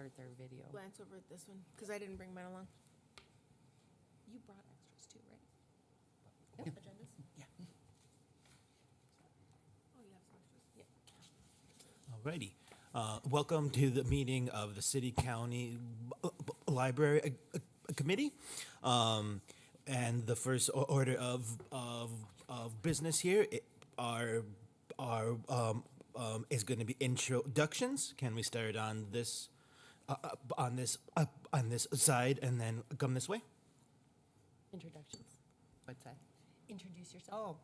at their video. Glance over at this one, because I didn't bring mine along. You brought extras too, right? Yep, agendas? Oh, you have some extras? Yeah. Alrighty. Welcome to the meeting of the City County Library Committee. And the first order of business here is going to be introductions. Can we start on this side and then come this way? Introductions. What's that? Introduce yourself. Oh,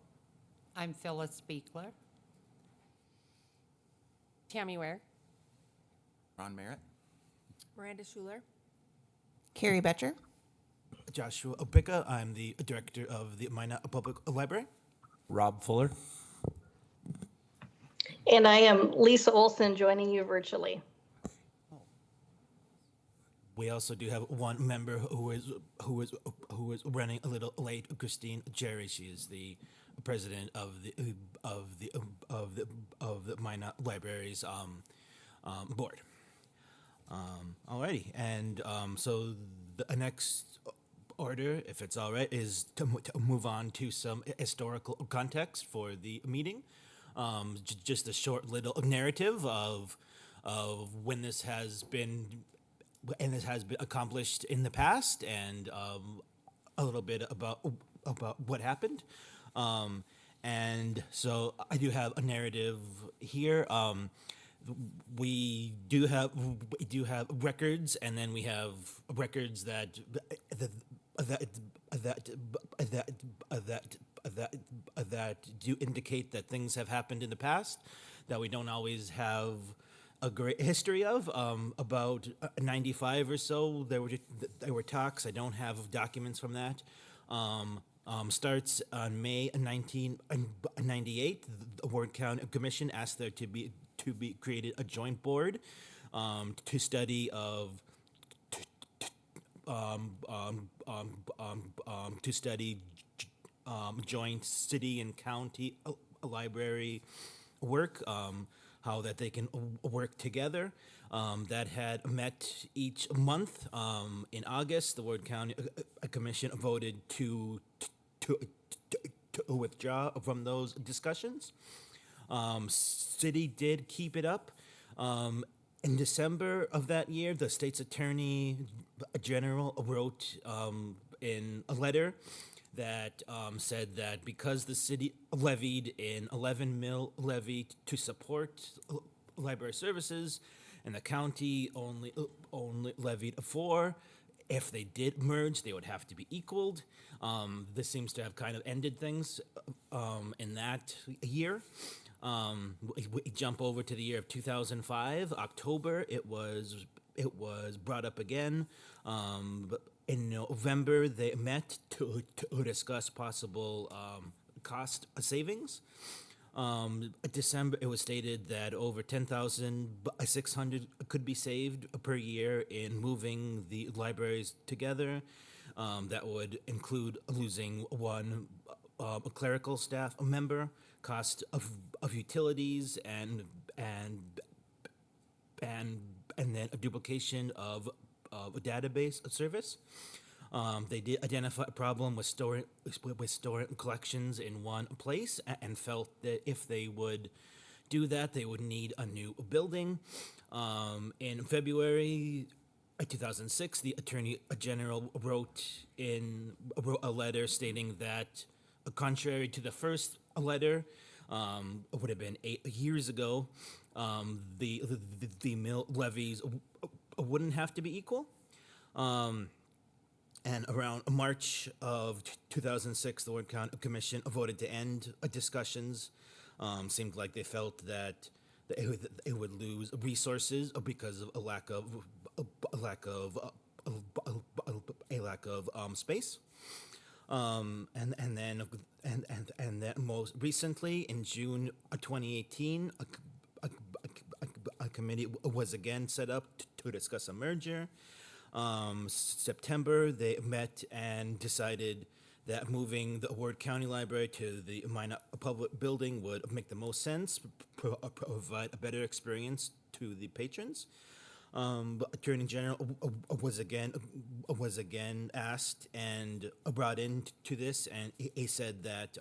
I'm Phyllis Beekler. Tammy Ware. Ron Merritt. Miranda Schuler. Carrie Betcher. Joshua Opica. I'm the director of the Minot Public Library. Rob Fuller. And I am Lisa Olson joining you virtually. We also do have one member who is running a little late, Christine Jerry. She is the president of the Minot Libraries board. Alrighty, and so the next order, if it's all right, is to move on to some historical context for the meeting. Just a short little narrative of when this has been accomplished in the past, and a little bit about what happened. And so I do have a narrative here. We do have records, and then we have records that do indicate that things have happened in the past that we don't always have a great history of. About 95 or so, there were talks. I don't have documents from that. Starts on May 1998. The Ward County Commission asked there to be created a joint board to study joint city and county library work, how that they can work together. That had met each month. In August, the Ward County Commission voted to withdraw from those discussions. City did keep it up. In December of that year, the state's attorney general wrote in a letter that said that because the city levied an 11 mil levy to support library services, and the county only levied 4, if they did merge, they would have to be equaled. This seems to have kind of ended things in that year. We jump over to the year of 2005, October. It was brought up again. In November, they met to discuss possible cost savings. December, it was stated that over 10,600 could be saved per year in moving the libraries together. That would include losing one clerical staff member, cost of utilities, and then a duplication of a database service. They did identify a problem with storing collections in one place, and felt that if they would do that, they would need a new building. In February 2006, the Attorney General wrote a letter stating that, contrary to the first letter, it would have been 8 years ago, the mill levies wouldn't have to be equal. And around March of 2006, the Ward County Commission voted to end discussions. Seemed like they felt that it would lose resources because of a lack of space. And then most recently, in June of 2018, a committee was again set up to discuss a merger. September, they met and decided that moving the Ward County Library to the Minot Public Building would make the most sense, provide a better experience to the patrons. Attorney General was again asked and brought into this, and he said that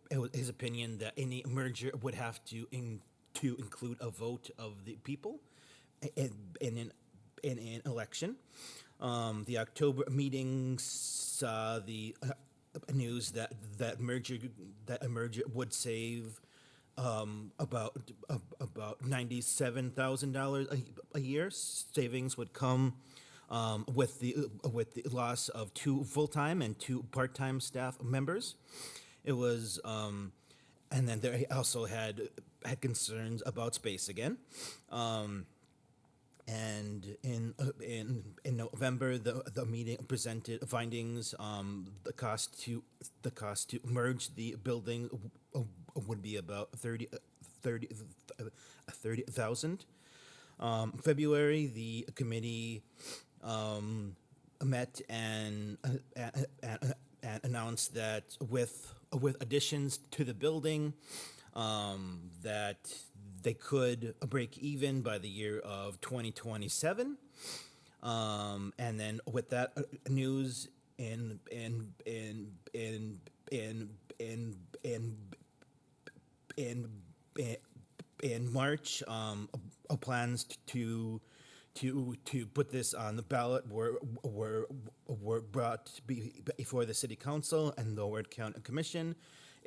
it was his opinion that any merger would have to include a vote of the people in an election. The October meeting saw the news that a merger would save about $97,000 a year. Savings would come with the loss of 2 full-time and 2 part-time staff members. It was, and then they also had concerns about space again. And in November, the meeting presented findings. The cost to merge the building would be about 30,000. February, the committee met and announced that with additions to the building, that they could break even by the year of 2027. And then with that news in March, plans to put this on the ballot were brought before the city council and the Ward County Commission.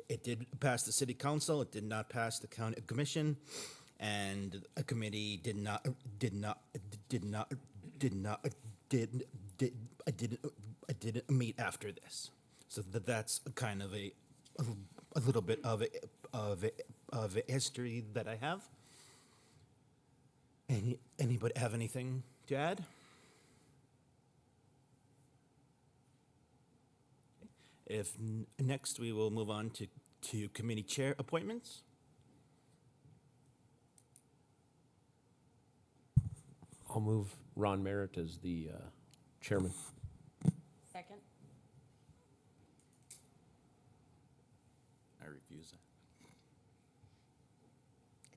It did pass the city council. It did not pass the county commission, and a committee didn't meet after this. So that's kind of a little bit of a history that I have. Anybody have anything to add? If next, we will move on to committee chair appointments. I'll move Ron Merritt as the chairman. Second? I refuse that.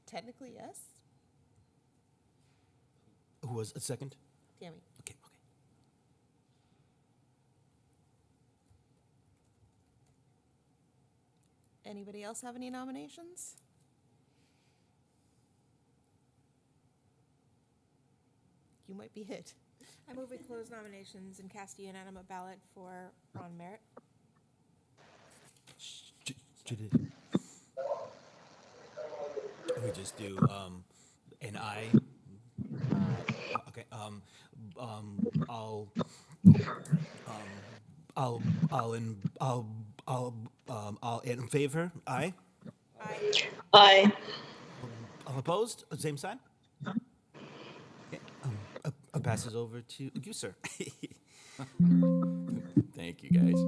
Technically, yes. Who was a second? Tammy. Okay. Anybody else have any nominations? You might be hit. I move we close nominations and cast a unanimous ballot for Ron Merritt. We just do an I. Okay. All in favor? Aye. Aye. All opposed? Same sign. Okay. Passes over to you, sir. Thank you, guys.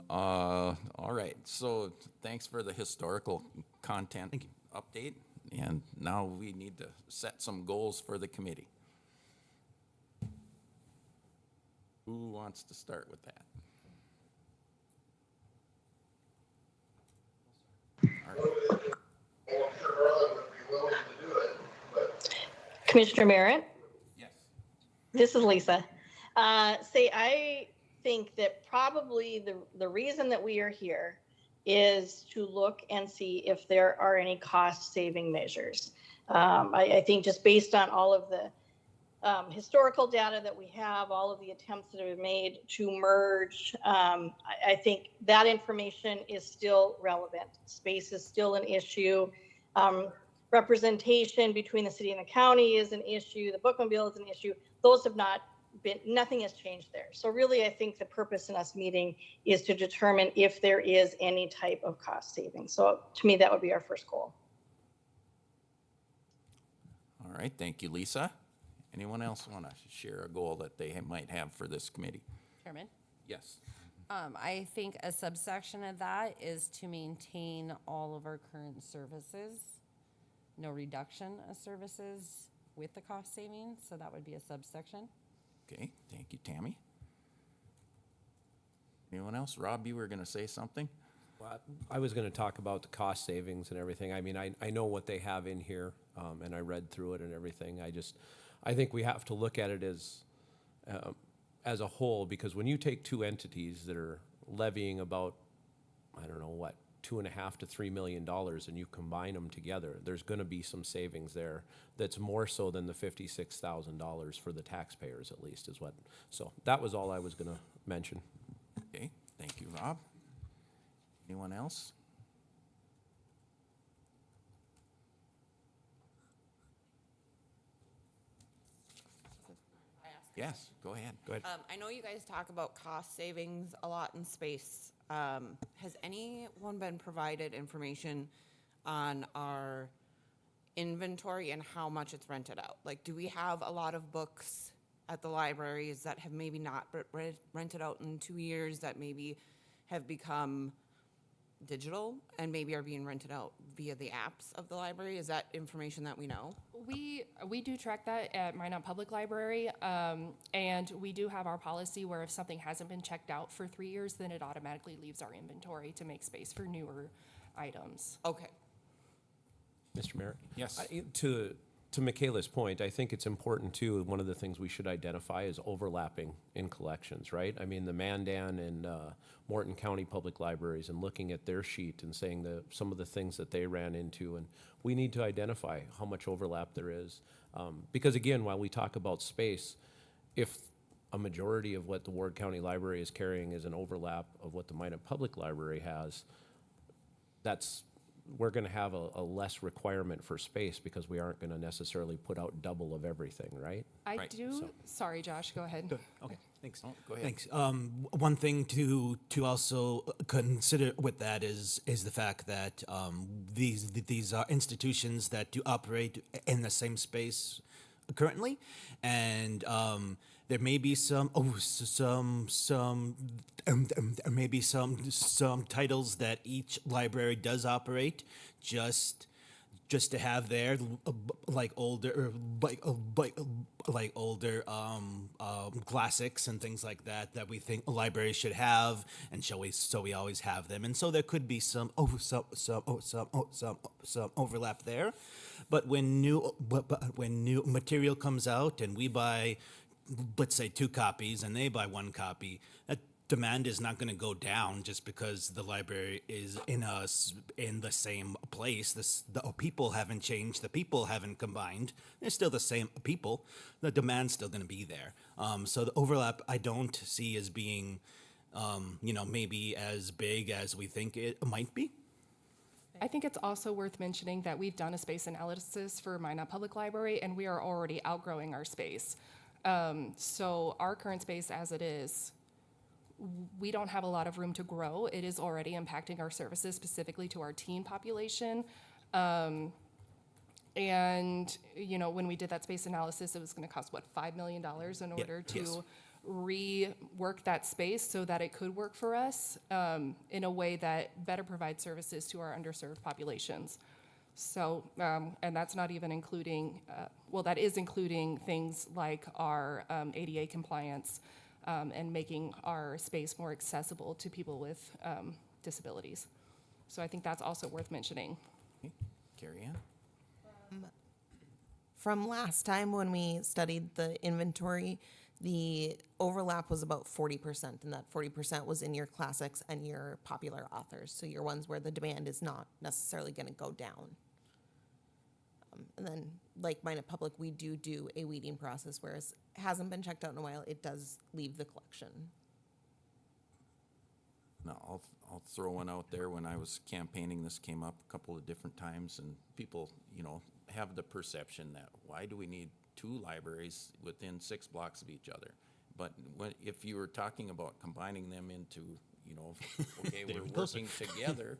All right, so thanks for the historical content update. And now we need to set some goals for the committee. Who wants to start with that? Commissioner Merritt, Yes. this is Lisa. I think that probably the reason that we are here is to look and see if there are any cost-saving measures. I think just based on all of the historical data that we have, all of the attempts that have been made to merge, I think that information is still relevant. Space is still an issue. Representation between the city and the county is an issue. The bookmobile is an issue. Those have not been, nothing has changed there. So really, I think the purpose in us meeting is to determine if there is any type of cost saving. So to me, that would be our first goal. All right, thank you, Lisa. Anyone else want to share a goal that they might have for this committee? Chairman? Yes. I think a subsection of that is to maintain all of our current services. No reduction of services with the cost savings, so that would be a subsection. Okay, thank you, Tammy. Anyone else? Rob, you were going to say something? I was going to talk about the cost savings and everything. I mean, I know what they have in here, and I read through it and everything. I think we have to look at it as a whole, because when you take two entities that are levying about, I don't know what, $2.5 to $3 million, and you combine them together, there's going to be some savings there. That's more so than the $56,000 for the taxpayers, at least, is what. So that was all I was going to mention. Okay, thank you, Rob. Anyone else? Yes, go ahead. Go ahead. I know you guys talk about cost savings a lot in space. Has anyone been provided information on our inventory and how much it's rented out? Like, do we have a lot of books at the libraries that have maybe not rented out in 2 years, that maybe have become digital and maybe are being rented out via the apps of the library? Is that information that we know? We do track that at Minot Public Library, and we do have our policy where if something hasn't been checked out for 3 years, then it automatically leaves our inventory to make space for newer items. Okay. Mr. Merritt? Yes. To Michaela's point, I think it's important too, one of the things we should identify is overlapping in collections, right? I mean, the Mandan and Morton County Public Libraries, and looking at their sheet and saying some of the things that they ran into, and we need to identify how much overlap there is. Because again, while we talk about space, if a majority of what the Ward County Library is carrying is an overlap of what the Minot Public Library has, we're going to have a less requirement for space, because we aren't going to necessarily put out double of everything, right? Right, Sorry, Josh, go ahead. Okay, thanks. Oh, go ahead. Thanks. One thing to also consider with that is the fact that these are institutions that do operate in the same space currently, and there may be some titles that each library does operate just to have there, like older classics and things like that we think libraries should have, and so we always have them, and so there could be some overlap there. But when new material comes out and we buy, let's say, 2 copies and they buy 1 copy, that demand is not going to go down just because the library is in the same place. The people haven't changed. The people haven't combined. They're still the same people. The demand's still going to be there. So the overlap I don't see as being, maybe as big as we think it might be. I think it's also worth mentioning that we've done a space analysis for Minot Public Library, and we are already outgrowing our space. So our current space as it is, we don't have a lot of room to grow. It is already impacting our services, specifically to our teen population. And, when we did that space analysis, it was going to cost, $5 million in order to rework that space so that it could work for us in a way that better provides services to our underserved populations. So, and that's not even including, that is including things like our ADA compliance and making our space more accessible to people with disabilities. So I think that's also worth mentioning. Okay. Carrie Ann? From last time when we studied the inventory, the overlap was about 40%, and that 40% was in your classics and your popular authors, so your ones where the demand is not necessarily going to go down. And then, like Minot Public, we do a weeding process, whereas it hasn't been checked out in a while, it does leave the collection. No, I'll throw one out there. When I was campaigning, this came up a couple of different times, and people, have the perception that why do we need 2 libraries within 6 blocks of each other? But if you were talking about combining them into, okay, we're working together,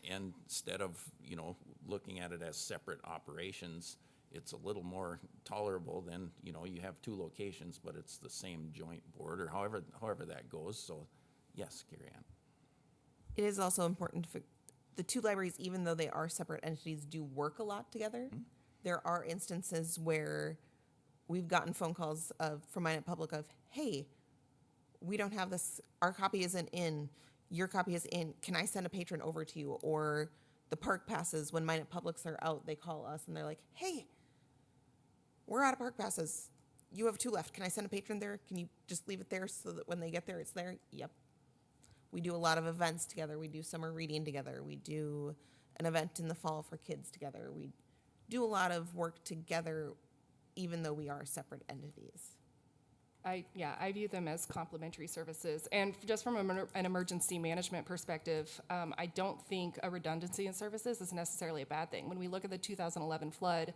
and instead of, looking at it as separate operations, it's a little more tolerable than, you have 2 locations, but it's the same joint board, or however that goes. So, yes, Carrie Ann. It is also important for the 2 libraries, even though they are separate entities, do work a lot together. Mm-hmm. There are instances where we've gotten phone calls from Minot Public of, hey, we don't have this, our copy isn't in your copy is in, can I send a patron over to you? Or the park passes, when Minot Publics are out, they call us and they're like, hey, we're out of park passes. You have 2 left. Can I send a patron there? Can you just leave it there so that when they get there, it's there? Yep. We do a lot of events together. We do summer reading together. We do an event in the fall for kids together. We do a lot of work together, even though we are separate entities. I view them as complementary services. And just from an emergency management perspective, I don't think a redundancy in services is necessarily a bad thing. When we look at the 2011 flood,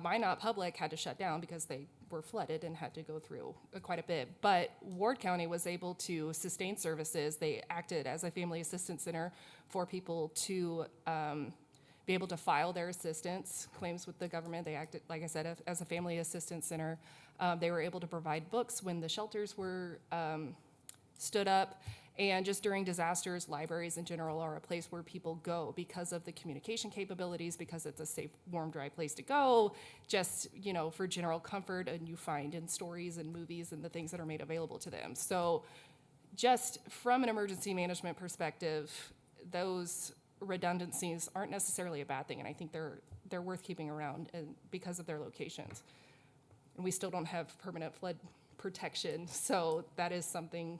Minot Public had to shut down because they were flooded and had to go through quite a bit. But Ward County was able to sustain services. They acted as a family assistance center for people to be able to file their assistance claims with the government. They acted, like I said, as a family assistance center. They were able to provide books when the shelters were stood up. And just during disasters, libraries in general are a place where people go because of the communication capabilities, because it's a safe, warm, dry place to go, just, for general comfort, and you find in stories and movies and the things that are made available to them. So just from an emergency management perspective, those redundancies aren't necessarily a bad thing, and I think they're worth keeping around because of their locations. And we still don't have permanent flood protection, so that is something.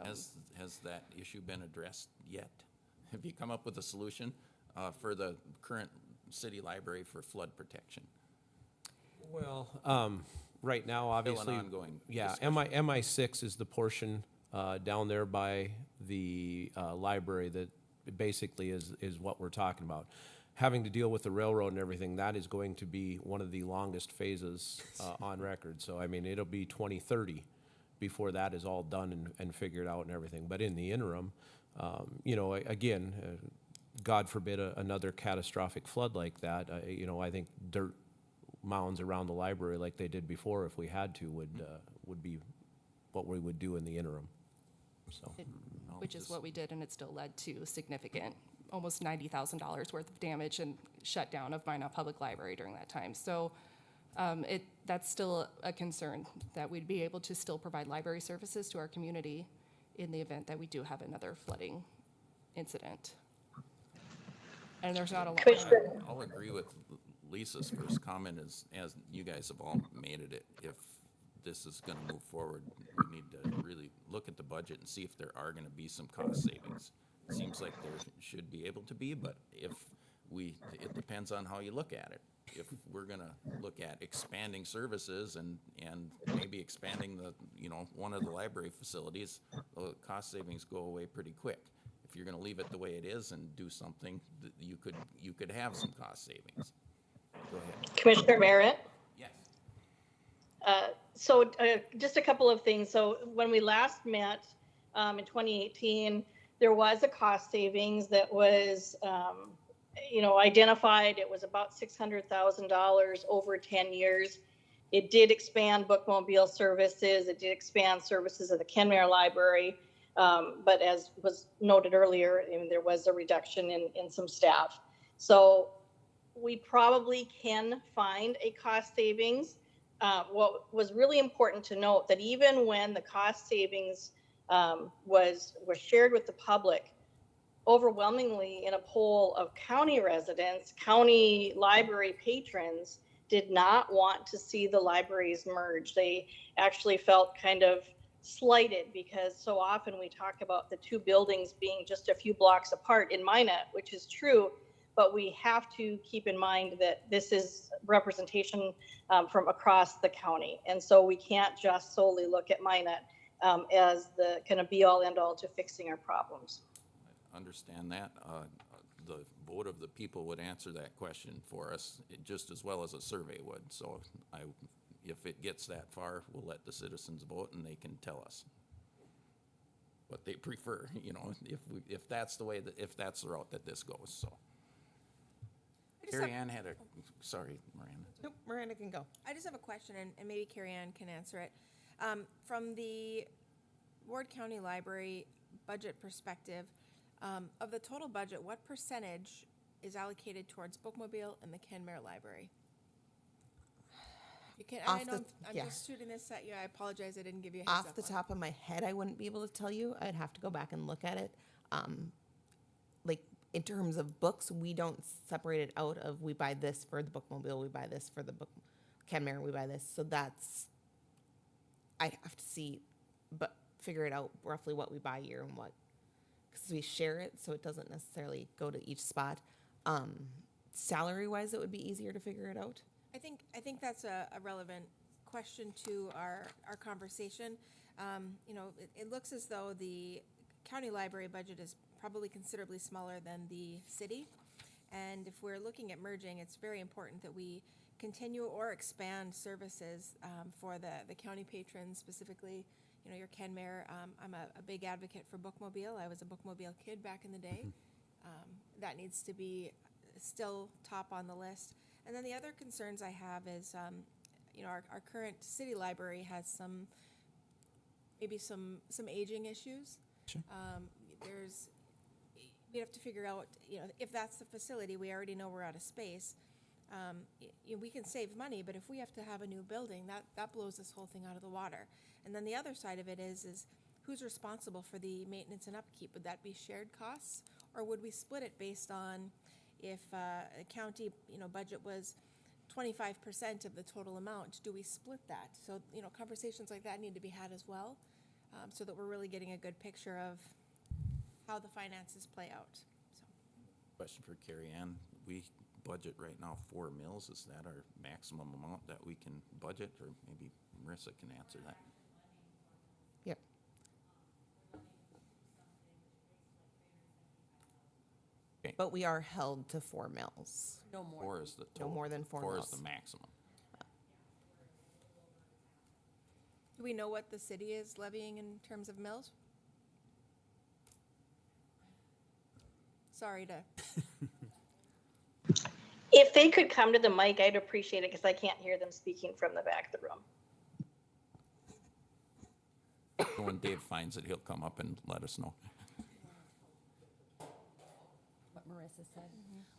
Has that issue been addressed yet? Have you come up with a solution for the current city library for flood protection? Well, right now, obviously. ongoing Yeah, discussion. MI6 is the portion down there by the library that basically is what we're talking about. Having to deal with the railroad and everything, that is going to be one of the longest phases on record. So, I mean, it'll be 2030 before that is all done and figured out and everything. But in the interim, again, God forbid another catastrophic flood like that, I think dirt mounds around the library like they did before, if we had to, would be what we would do in the interim. So, Which is what we did, and it still led to significant, almost $90,000 worth of damage and shutdown of Minot Public Library during that time. So that's still a concern, that we'd be able to still provide library services to our community in the event that we do have another flooding incident. And there's not a lot. Commissioner, I'll agree with Lisa's first comment as you guys have all made it. If this is gonna move forward, we need to really look at the budget and see if there are gonna be some cost savings. Seems like there should be able to be, but it depends on how you look at it. If we're gonna look at expanding services and maybe expanding one of the library facilities, the cost savings go away pretty quick. If you're gonna leave it the way it is and do something, you could have some cost savings. Go ahead. Commissioner Merritt? Yes. So just a couple of things. So when we last met in 2018, there was a cost savings that was identified. It was about $600,000 over 10 years. It did expand bookmobile services. It did expand services at the Kenmare Library. But as was noted earlier, there was a reduction in some staff. So we probably can find a cost savings. What was really important to note that even when the cost savings was shared with the public, overwhelmingly in a poll of county residents, county library patrons did not want to see the libraries merge. They actually felt kind of slighted because so often we talk about the two buildings being just a few blocks apart in Minot, which is true, but we have to keep in mind that this is representation from across the county. And so we can't just solely look at Minot as the kind of be all end all to fixing our problems. Understand that. The vote of the people would answer that question for us just as well as a survey would. So if it gets that far, we'll let the citizens vote and they can tell us what they prefer, if that's the route that this goes, so. Carrie Ann sorry, Miranda. Nope, Miranda can go. I just have a question, and maybe Carrie Ann can answer it. From the Ward County Library budget perspective, of the total budget, what percentage is allocated towards Bookmobile and the Kenmare Library? You can, Off I know, the- I'm yeah. just shooting this at you. I apologize, I didn't give you a heads up. Off the on it. top of my head, I wouldn't be able to tell you. I'd have to go back and look at it. Like in terms of books, we don't separate it out of we buy this for the bookmobile, we buy this for the book Kenmare, we buy this. So that's I'd have to see, but figure it out roughly what we buy year and what, because we share it, so it doesn't necessarily go to each spot. Salary wise, it would be easier to figure it out. I think that's a relevant question to our conversation. You know, it looks as though the county library budget is probably considerably smaller than the city. And if we're looking at merging, it's very important that we continue or expand services for the county patrons, specifically, you know, your Kenmare. I'm a big advocate for Bookmobile. I was a Bookmobile kid back in the day. That needs to be still top on the list. And then the other concerns I have is, you know, our current city library has maybe some aging issues. Sure. We have to figure out, you know, if that's the facility, we already know we're out of space. You know, we can save money, but if we have to have a new building, that blows this whole thing out of the water. And then the other side of it is who's responsible for the maintenance and upkeep? Would that be shared costs, or would we split it based on if a county, you know, budget was 25% of the total amount? Do we split that? So, you know, conversations like that need to be had as well, so that we're really getting a good picture of how the finances play out. So. Question for Carrie Ann. We budget right now 4 mills. Is that our maximum amount that we can budget? Or maybe Marissa can answer that. Yep. Okay. But we are held to 4 mills. No more. 4 is the total. more than 4 4 is mills. the maximum. Do we know what the city is levying in terms of mills? Sorry to. If they could come to the mic, I'd appreciate it because I can't hear them speaking from the back of the room. So when Dave finds it, he'll come up and let us know. What Marissa said.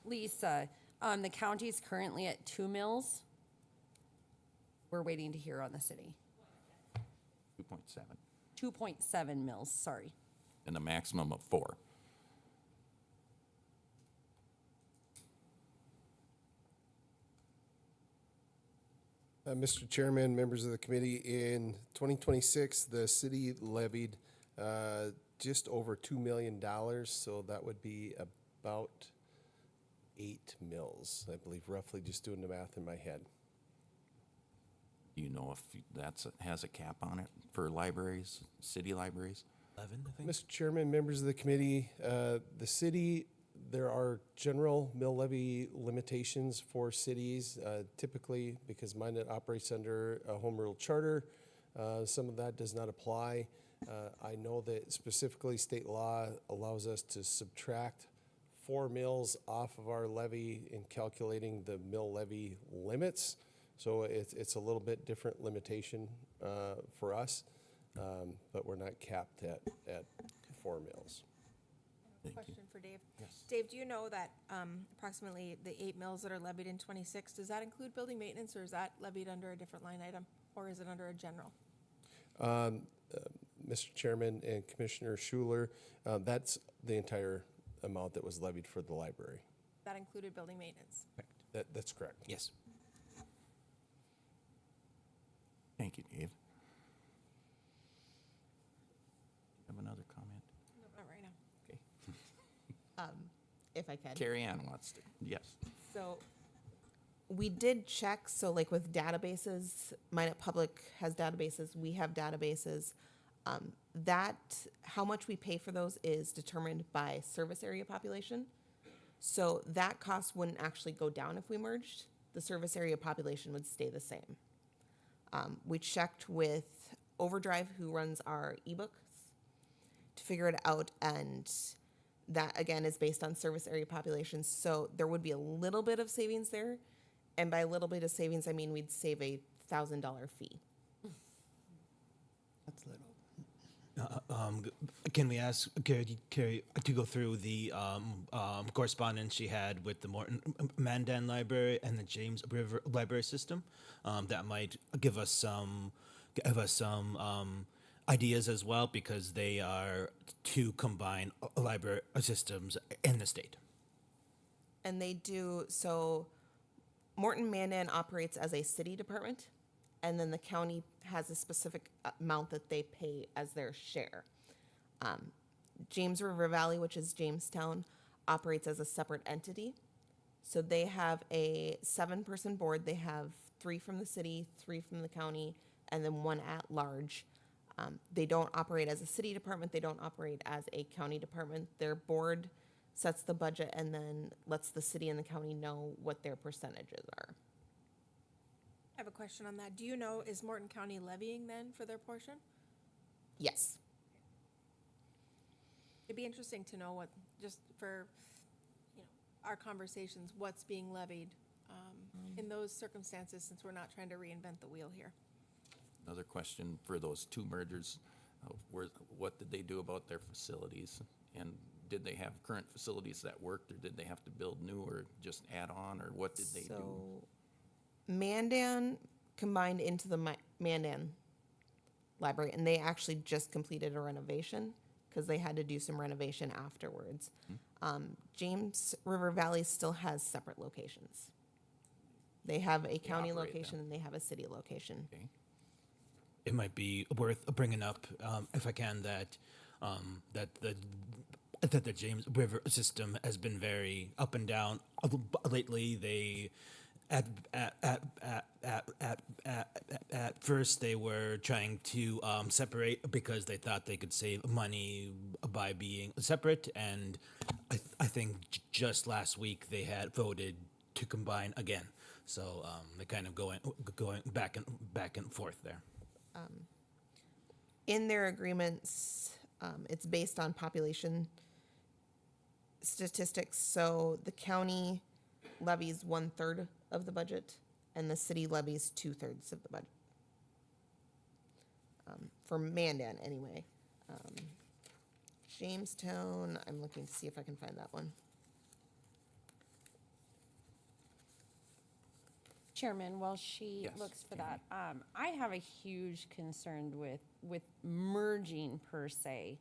Lisa, the county's currently at 2 mills. We're waiting to hear on the city. 2.7 2.7 mills, sorry. and a maximum of 4. Mr. Chairman, members of the committee, in 2026, the city levied just over $2 million, so that would be about 8 mills, I believe, roughly, just doing the math in my head. Do you know if has a cap on it for libraries, city libraries? 11, I think. Mr. Chairman, members of the committee, the city, there are general mill levy limitations for cities, typically because mine operates under a home rule charter. Some of that does not apply. I know that specifically state law allows us to subtract 4 mills off of our levy in calculating the mill levy limits. So it's a little bit different limitation for us, but we're not capped at 4 mills. Thank you. Question for Dave. Yes. Dave, do you know that approximately the 8 mills that are levied in 26, does that include building maintenance, or is that levied under a different line item, or is it under a general? Mr. Chairman and Commissioner Schuler, that's the entire amount that was levied for the library. That included building maintenance. That's correct. Yes. Thank you, Dave. Have another comment? No, not right now. If I can. Carrie Ann wants to. Yes. So we did check, so like with databases, Minot Public has databases, we have databases. How much we pay for those is determined by service area population. So that cost wouldn't actually go down if we merged. The service area population would stay the same. We checked with Overdrive, who runs our ebooks, to figure it out, and that again is based on service area populations. So there would be a little bit of savings there, and by a little bit of savings, I mean we'd save $1,000 fee. That's little. Can we ask Carrie to go through the correspondence she had with the Morton Mandan Library and the James River Library System? That might give us some ideas as well, because they are two combined library systems in the state. And they do, so Morton Mandan operates as a city department, and then the county has a specific amount that they pay as their share. James River Valley, which is Jamestown, operates as a separate entity. So they have a 7-person board. They have 3 from the city, 3 from the county, and then 1 at large. They don't operate as a city department. They don't operate as a county department. Their board sets the budget and then lets the city and the county know what their percentages are. I have a question on that. Do you know, is Morton County levying then for their portion? Yes. It'd be interesting to know what, just for, our conversations, what's being levied in those circumstances, since we're not trying to reinvent the wheel here. Another question for those 2 mergers, what did they do about their facilities? And did they have current facilities that worked, or did they have to build new, or just add on, or what did they do? So Mandan combined into the Mandan Library, and they actually just completed a renovation because they had to do some renovation afterwards. James River Valley still has separate locations. They have a county operate location them. and they have a city location. Okay. It might be worth bringing up, if I can, that that the James River system has been very up and down lately. They at first they were trying to separate because they thought they could save money by being separate, and I think just last week they had voted to combine again. So they're kind of going back and forth there. In their agreements, it's based on population statistics. So the county levies 1/3 of the budget, and the city levies 2/3 of the budget. For Mandan, anyway. Jamestown, I'm looking to see if I can find that one. Chairman, while she Yes, looks for Tammy. that, I have a huge concern with merging per se,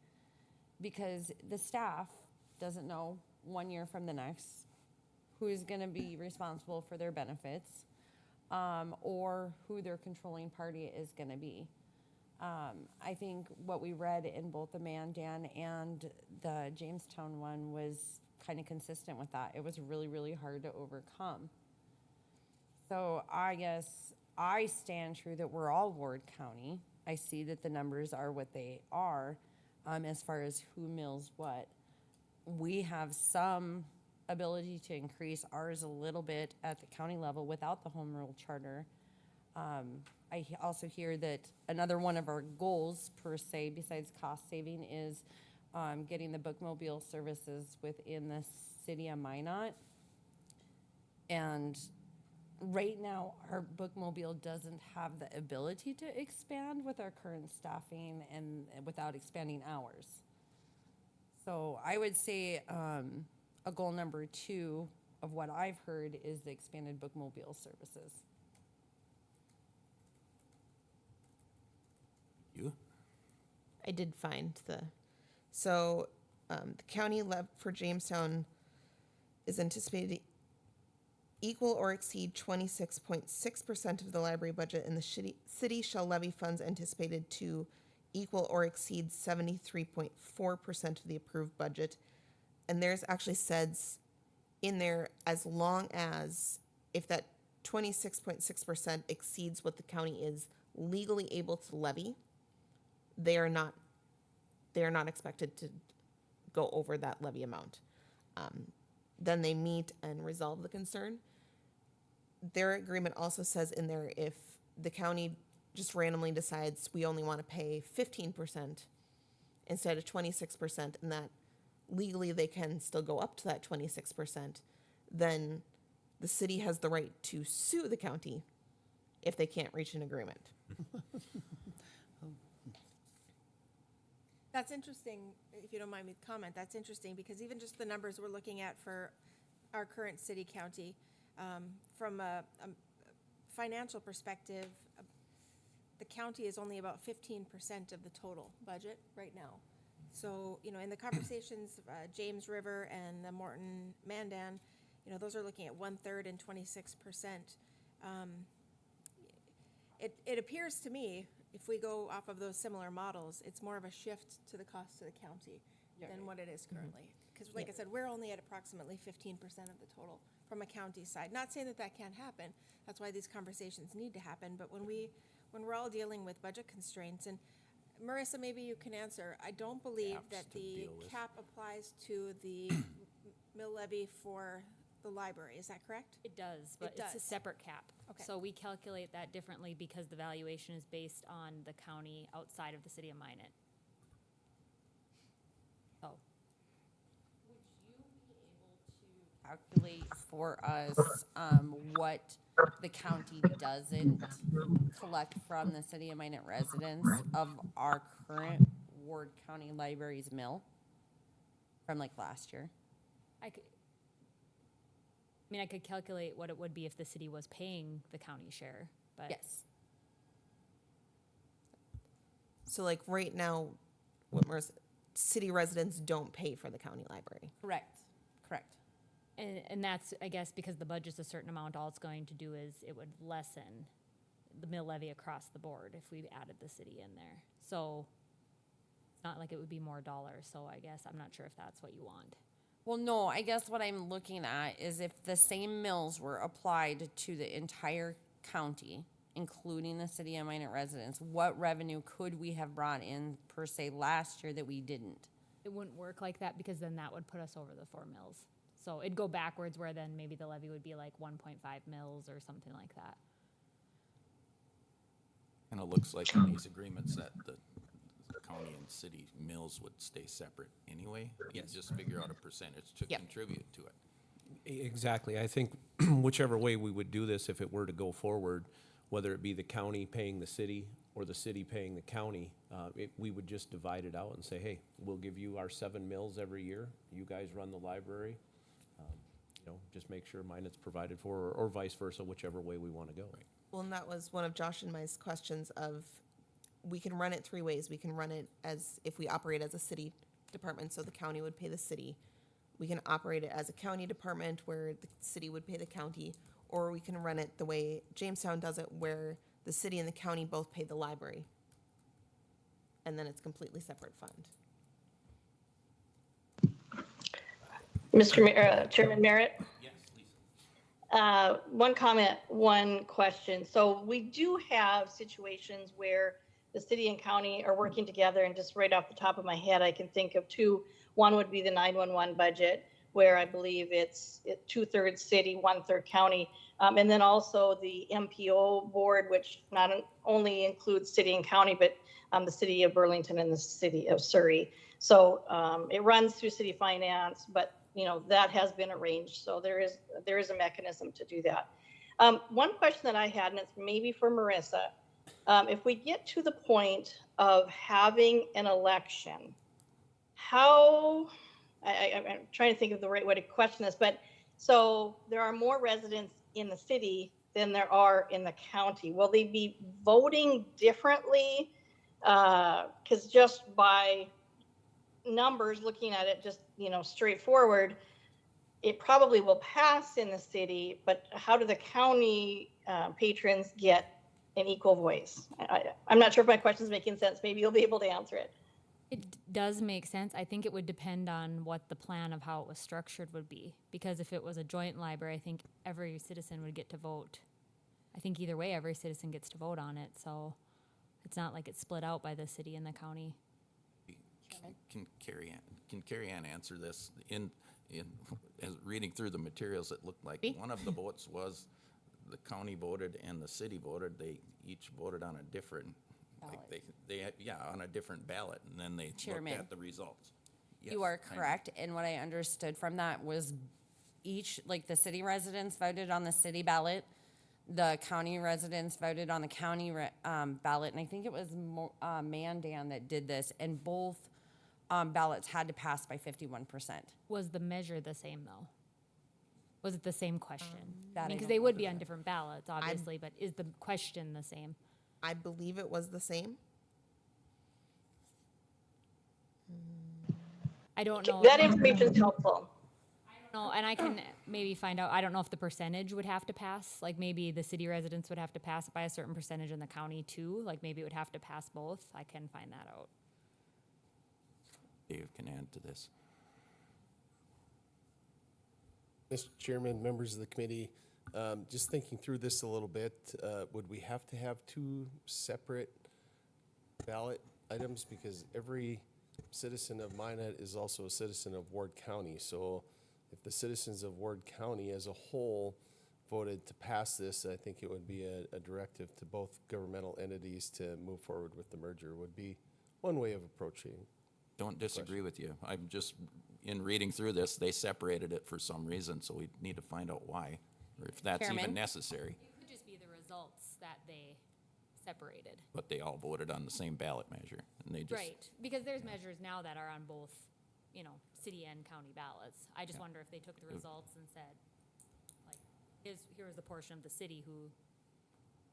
because the staff doesn't know 1 year from the next who is going to be responsible for their benefits, or who their controlling party is going to be. I think what we read in both the Mandan and the Jamestown one was kind of consistent with that. It was really, really hard to overcome. So I guess I stand true that we're all Ward County. I see that the numbers are what they are, as far as who mills what. We have some ability to increase ours a little bit at the county level without the home rule charter. I also hear that another one of our goals per se, besides cost saving, is getting the bookmobile services within the city of Minot. And right now, our bookmobile doesn't have the ability to expand with our current staffing and without expanding hours. So I would say a goal number 2 of what I've heard is the expanded bookmobile services. You? I did find so the county for Jamestown is anticipated to equal or exceed 26.6% of the library budget, and the city shall levy funds anticipated to equal or exceed 73.4% of the approved budget. And there's actually says in there, as long as if that 26.6% exceeds what the county is legally able to levy, they are not expected to go over that levy amount. Then they meet and resolve the concern. Their agreement also says in there, if the county just randomly decides we only want to pay 15% instead of 26%, and that legally they can still go up to that 26%, then the city has the right to sue the county if they can't reach an agreement. That's interesting, if you don't mind me to comment, that's interesting, because even just the numbers we're looking at for our current city county, from a financial perspective, the county is only about 15% of the total budget right now. So, you know, in the conversations, James River and the Morton Mandan, you know, those are looking at 1/3 and 26%. It appears to me, if we go off of those similar models, it's more of a shift to the cost to the county than what it is currently. Because like I said, we're only at approximately 15% of the total from a county side. Not saying that that can't happen. That's why these conversations need to happen. But when we're all dealing with budget constraints, and Marissa, maybe you can answer, I don't believe that the cap applies to the mill levy for the library. Is that correct? It does, but It it's a does. separate cap. Okay. So we calculate that differently because the valuation is based on the county outside of the city of Minot. So, Calculate for us, what the county doesn't collect from the city of Minot residents of our current Ward County Library's mill from like last year? I could calculate what it would be if the city was paying the county share, but. Yes. So like right now, Whitmer's city residents don't pay for the county library. Correct. Correct. And that's, I guess, because the budget's a certain amount, all it's going to do is it would lessen the mill levy across the board if we added the city in there. So it's not like it would be more dollars, so I guess I'm not sure if that's what you want. Well, no, I guess what I'm looking at is if the same mills were applied to the entire county, including the city of Minot residents, what revenue could we have brought in per se last year that we didn't? It wouldn't work like that because then that would put us over the 4 mills. So it'd go backwards where then maybe the levy would be like 1.5 mills or something like that. And it looks like in these agreements that the county and city mills would stay separate anyway. You just figure out a percentage to Yep. contribute to it. Exactly. I think whichever way we would do this, if it were to go forward, whether it be the county paying the city or the city paying the county, we would just divide it out and say, hey, we'll give you our 7 mills every year. You guys run the library. Just make sure Minot's provided for, or vice versa, whichever way we want to go. Well, and that was one of Josh and my questions of, we can run it 3 ways. We can run it as if we operate as a city department, so the county would pay the city. We can operate it as a county department where the city would pay the county, or we can run it the way Jamestown does it, where the city and the county both pay the library. And then it's completely separate fund. Chairman Merritt? Yes, Lisa. One comment, one question. So we do have situations where the city and county are working together, and just right off the top of my head, I can think of 2. One would be the 911 budget, where I believe it's 2/3 city, 1/3 county. And then also the MPO board, which not only includes city and county, but the city of Burlington and the city of Surrey. So it runs through city finance, but that has been arranged. So there is a mechanism to do that. One question that I had, and it's maybe for Marissa, if we get to the point of having an election, how, I'm trying to think of the right way to question this, but so there are more residents in the city than there are in the county. Will they be voting differently? Because just by numbers, looking at it just, straightforward, it probably will pass in the city, but how do the county patrons get an equal voice? I'm not sure if my question is making sense. Maybe you'll be able to answer it. It does make sense. I think it would depend on what the plan of how it was structured would be. Because if it was a joint library, I think every citizen would get to vote. I think either way, every citizen gets to vote on it. So it's not like it's split out by the city and the county. Can Carrie Ann answer this? As reading through the materials, it looked like one of the votes was the county voted and the city voted. They each voted on a different, on a different ballot, and then they Chairman. looked at the results. Yes, You are kind of. correct, and what I understood from that was the city residents voted on the city ballot, the county residents voted on the county ballot, and I think it was Mandan that did this, and both ballots had to pass by 51%. Was the measure the same though? Was it the same question? that I Because don't they know would the be on different ballots, obviously, but is the question the same? I believe it was the same. I don't know. That information is helpful. No, and I can maybe find out, I don't know if the percentage would have to pass, like maybe the city residents would have to pass by a certain percentage in the county too, like maybe it would have to pass both. I can find that out. Dave can add to this. Mr. Chairman, members of the committee, just thinking through this a little bit, would we have to have two separate ballot items? Because every citizen of Minot is also a citizen of Ward County. So if the citizens of Ward County as a whole voted to pass this, I think it would be a directive to both governmental entities to move forward with the merger would be one way of approaching. Don't disagree with you. I'm just, in reading through this, they separated it for some reason, so we need to find out why, or if that's even Chairman? necessary. It could just be the results that they separated. But they all voted on the same ballot measure, and they just. Right, because there's measures now that are on both, city and county ballots. I just wonder if they took the results and said, like, here was the portion of the city who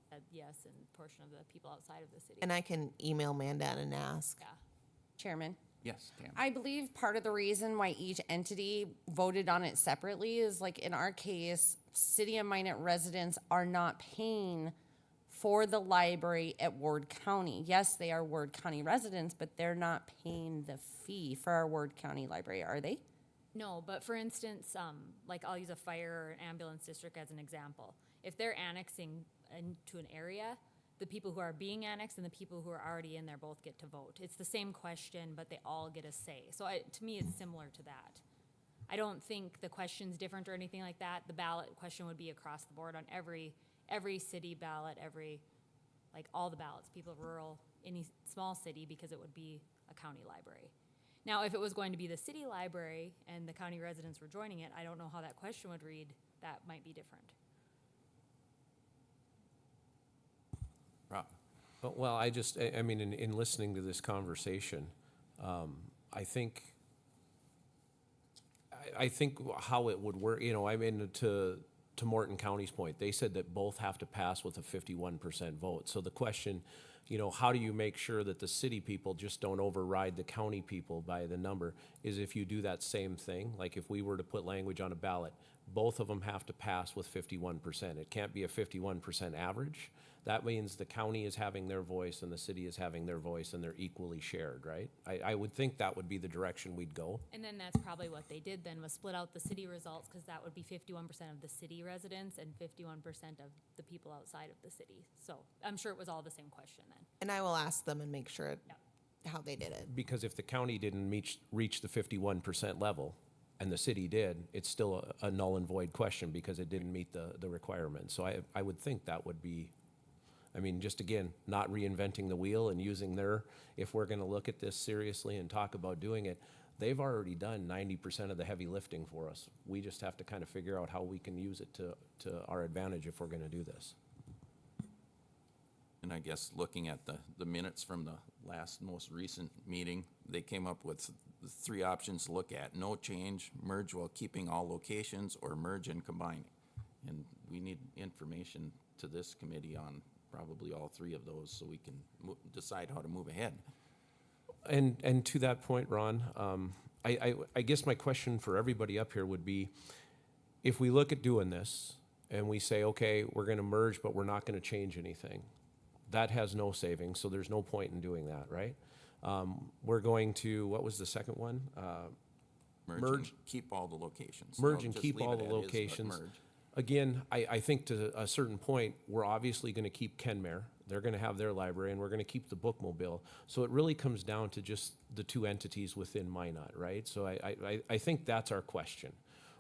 said yes, and portion of the people outside of the city. And I can email Mandan and ask. Yeah. Chairman? Yes, Tam. I believe part of the reason why each entity voted on it separately is like in our case, City of Minot residents are not paying for the library at Ward County. Yes, they are Ward County residents, but they're not paying the fee for our Ward County library, are they? No, but for instance, like I'll use a fire or an ambulance district as an example. If they're annexing into an area, the people who are being annexed and the people who are already in there both get to vote. It's the same question, but they all get a say. So to me, it's similar to that. I don't think the question's different or anything like that. The ballot question would be across the board on every city ballot, like all the ballots, people rural, any small city, because it would be a county library. Now, if it was going to be the city library and the county residents were joining it, I don't know how that question would read. That might be different. Rob? Well, I mean, in listening to this conversation, I think how it would work, I mean, to Morton County's point, they said that both have to pass with a 51% vote. So the question, how do you make sure that the city people just don't override the county people by the number, is if you do that same thing, like if we were to put language on a ballot, both of them have to pass with 51%. It can't be a 51% average. That means the county is having their voice and the city is having their voice, and they're equally shared, right? I would think that would be the direction we'd go. And then that's probably what they did then, was split out the city results, because that would be 51% of the city residents and 51% of the people outside of the city. So I'm sure it was all the same question then. And I will ask them and make sure how they did it. Because if the county didn't reach the 51% level, and the city did, it's still a null and void question because it didn't meet the requirement. So I would think that would be, I mean, just again, not reinventing the wheel and using if we're gonna look at this seriously and talk about doing it, they've already done 90% of the heavy lifting for us. We just have to kind of figure out how we can use it to our advantage if we're gonna do this. And I guess looking at the minutes from the most recent meeting, they came up with the three options to look at: no change, merge while keeping all locations, or merge and combine. And we need information to this committee on probably all three of those so we can decide how to move ahead. And to that point, Ron, I guess my question for everybody up here would be, if we look at doing this and we say, okay, we're gonna merge, but we're not gonna change anything, that has no savings, so there's no point in doing that, right? We're going to, what was the second one? Merge Merge. and keep all the locations. Merge I'll and just keep leave all it the at is, but locations. merge. Again, I think to a certain point, we're obviously gonna keep Kenmare. They're gonna have their library, and we're gonna keep the Bookmobile. So it really comes down to just the two entities within Minot, right? So I think that's our question.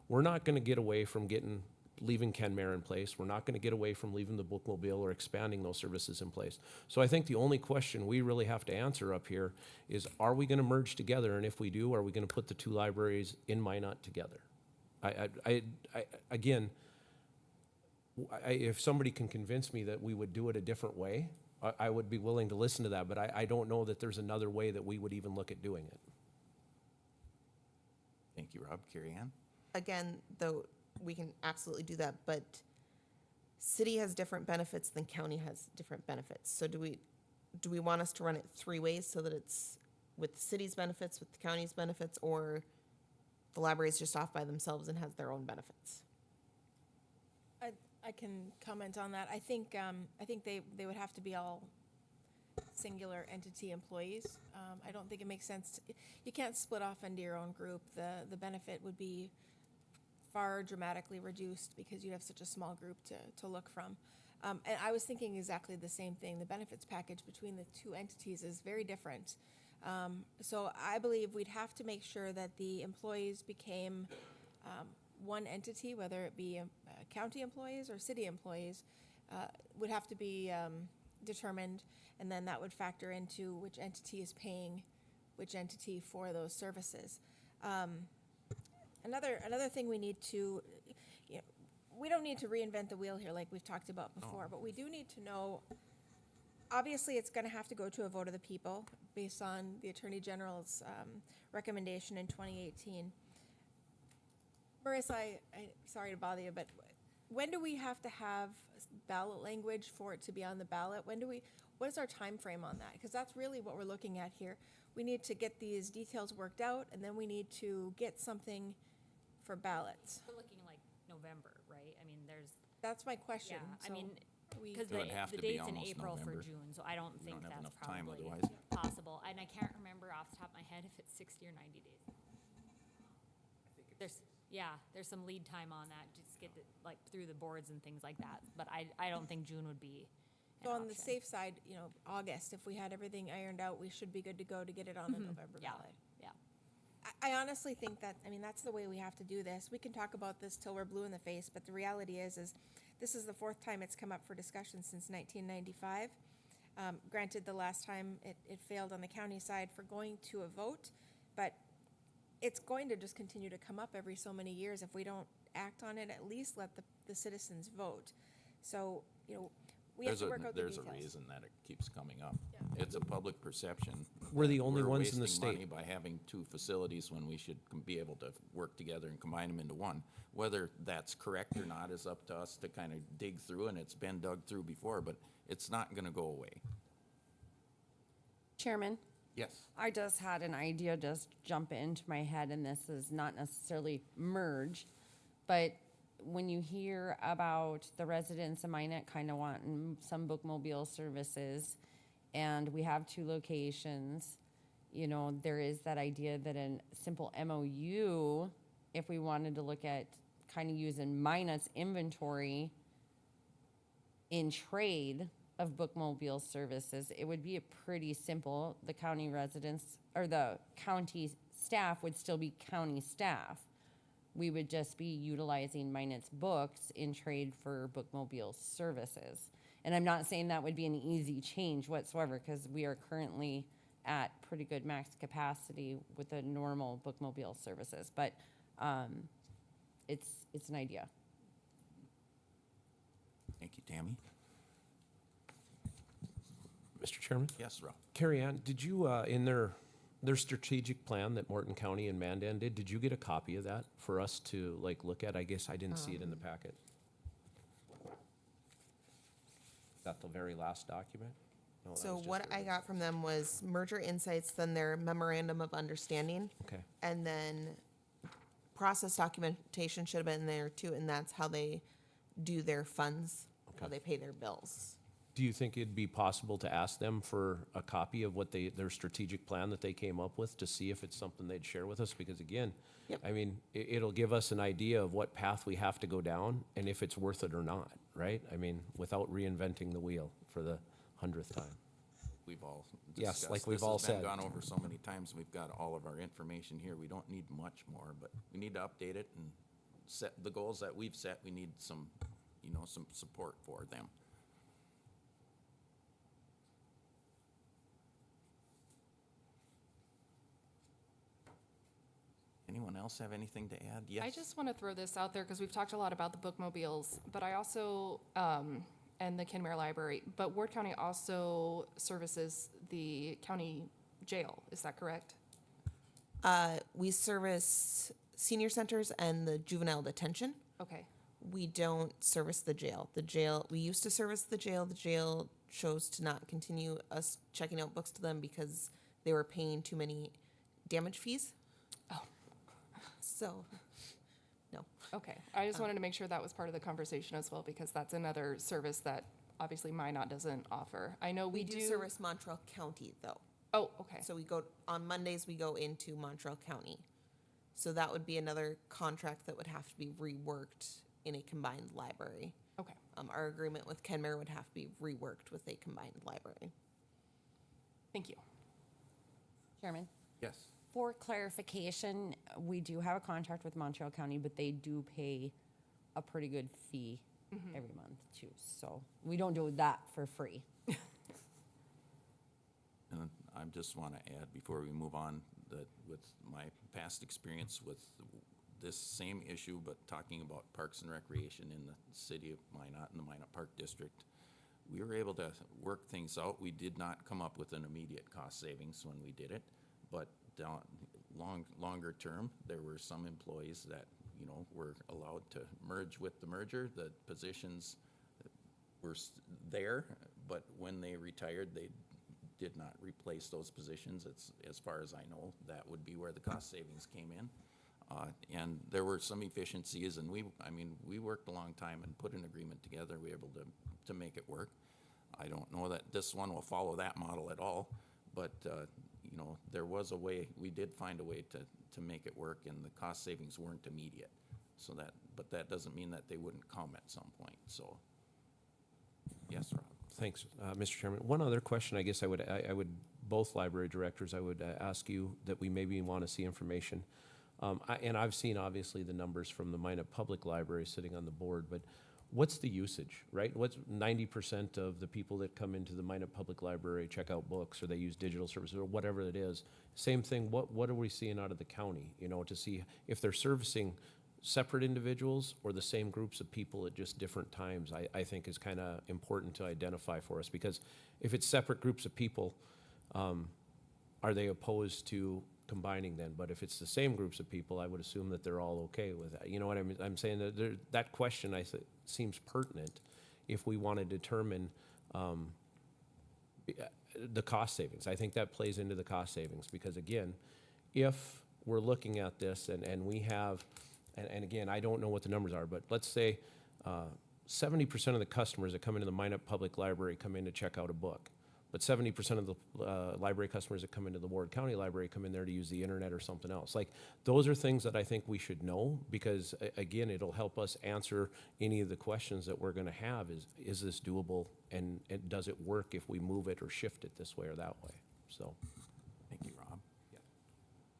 We're not gonna get away from leaving Kenmare in place. We're not gonna get away from leaving the Bookmobile or expanding those services in place. So I think the only question we really have to answer up here is, are we gonna merge together? And if we do, are we gonna put the two libraries in Minot together? Again, if somebody can convince me that we would do it a different way, I would be willing to listen to that, but I don't know that there's another way that we would even look at doing it. Thank you, Rob. Carrie Ann? Again, though, we can absolutely do that, but city has different benefits than county has different benefits. So do we want us to run it 3 ways so that it's with the city's benefits, with the county's benefits, or the library's just off by themselves and has their own benefits? I can comment on that. I think they would have to be all singular entity employees. I don't think it makes sense. You can't split off into your own group. The benefit would be far dramatically reduced because you have such a small group to look from. And I was thinking exactly the same thing. The benefits package between the two entities is very different. So I believe we'd have to make sure that the employees became one entity, whether it be county employees or city employees, would have to be determined, and then that would factor into which entity is paying which entity for those services. Another thing we need to, we don't need to reinvent the wheel here like we've talked about before, but we do need to know, obviously it's going to have to go to a vote of the people based on the Attorney General's recommendation in 2018. Marissa, sorry to bother you, but when do we have to have ballot language for it to be on the ballot? What is our time frame on that? Because that's really what we're looking at here. We need to get these details worked out, and then we need to get something for ballots. We're looking like November, right? I mean, That's my question. yeah, I So mean, we- because It would have the to be date's in almost April for November. June, so I don't We think don't have that's enough time probably otherwise. possible. And I can't remember off the top of my head if it's 60 or 90 days. There's some lead time on that, just get it like through the boards and things like that. But I don't think June would be an So on the option. safe side, August, if we had everything ironed out, we should be good to go to get it on the November Yeah, ballot. yeah. I honestly think that, that's the way we have to do this. We can talk about this till we're blue in the face, but the reality is this is the 4th time it's come up for discussion since 1995. Granted, the last time it failed on the county side for going to a vote, but it's going to just continue to come up every so many years. If we don't act on it, at least let the citizens vote. So, we have to work out the details. There's a reason that it keeps coming up. It's a public perception. We're the that only ones in the wasting money state. by having 2 facilities when we should be able to work together and combine them into one. Whether that's correct or not is up to us to kind of dig through, and it's been dug through before, but it's not gonna go away. Chairman? Yes. I just had an idea just jump into my head, and this is not necessarily merge, but when you hear about the residents of Minot kind of wanting some bookmobile services, and we have 2 locations, there is that idea that a simple MOU, if we wanted to look at kind of using Minot's inventory in trade of bookmobile services, it would be a pretty simple, the county residents, or the county staff would still be county staff. We would just be utilizing Minot's books in trade for bookmobile services. And I'm not saying that would be an easy change whatsoever, because we are currently at pretty good max capacity with the normal bookmobile services, but it's an idea. Thank you, Tammy. Mr. Chairman? Yes, Rob. Carrie Ann, did you, in their strategic plan that Morton County and Mandan did you get a copy of that for us to look at? I guess I didn't see it in the packet. Is that the very last document? No, that So was just what their- I got from them was merger insights, then their memorandum of understanding. Okay. And then process documentation should have been there too, and that's how they do their funds, how Okay. they pay their bills. Do you think it'd be possible to ask them for a copy of what their strategic plan that they came up with to see if it's something they'd share with us? Because again, Yep. I mean, it'll give us an idea of what path we have to go down and if it's worth it or not, right? I mean, without reinventing the wheel for the 100th time. We've all Yes, discussed. like we've This all has been said. gone over so many times. We've got all of our information here. We don't need much more, but we need to update it and set the goals that we've set. We need some, some support for them. Anyone else have anything to add? Yes. I just want to throw this out there because we've talked a lot about the bookmobiles, but I also, and the Kenmare Library, but Ward County also services the county jail. Is that correct? We service senior centers and the juvenile detention. Okay, We don't service the jail. The jail, we used to service the jail. The jail chose to not continue us checking out books to them because they were paying too many damage fees. Oh. So, no. okay. I just wanted to make sure that was part of the conversation as well, because that's another service that obviously Minot doesn't offer. I know we do. service Montreal County though. Oh, okay. So we go, on Mondays, we go into Montreal County. So that would be another contract that would have to be reworked in a combined library. Okay. Our agreement with Kenmare would have to be reworked with a combined library. Thank you. Chairman? Yes. For clarification, we do have a contract with Montreal County, but they do pay a pretty good fee every month too. So we don't do that for free. And I just want to add before we move on that with my past experience with this same issue, but talking about Parks and Recreation in the city of Minot and the Minot Park District, we were able to work things out. We did not come up with an immediate cost savings when we did it, but longer term, there were some employees that, you know, were allowed to merge with the merger. The positions were there, but when they retired, they did not replace those positions. It's, as far as I know, that would be where the cost savings came in. And there were some efficiencies, and we worked a long time and put an agreement together. We were able to make it work. I don't know that this one will follow that model at all, but, you know, there was a way, we did find a way to make it work, and the cost savings weren't immediate. So but that doesn't mean that they wouldn't come at some point, so. Yes, Rob? Thanks, Mr. Chairman. One other question, I guess I would, both library directors, I would ask you that we maybe want to see information. And I've seen obviously the numbers from the Minot Public Library sitting on the board, but what's the usage, right? What's 90% of the people that come into the Minot Public Library check out books, or they use digital services, or whatever it is? Same thing, what are we seeing out of the county, you know, to see if they're servicing separate individuals or the same groups of people at just different times, I think is kind of important to identify for us. Because if it's separate groups of people, are they opposed to combining then? But if it's the same groups of people, I would assume that they're all okay with that. You know what I mean? I'm saying that that question seems pertinent if we want to determine the cost savings. I think that plays into the cost savings, because again, if we're looking at this and we have, and again, I don't know what the numbers are, but let's say 70% of the customers that come into the Minot Public Library come in to check out a book. But 70% of the library customers that come into the Ward County Library come in there to use the internet or something else. Like, those are things that I think we should know, because again, it'll help us answer any of the questions that we're gonna have. Is this doable, and does it work if we move it or shift it this way or that way? So, Thank you, Rob.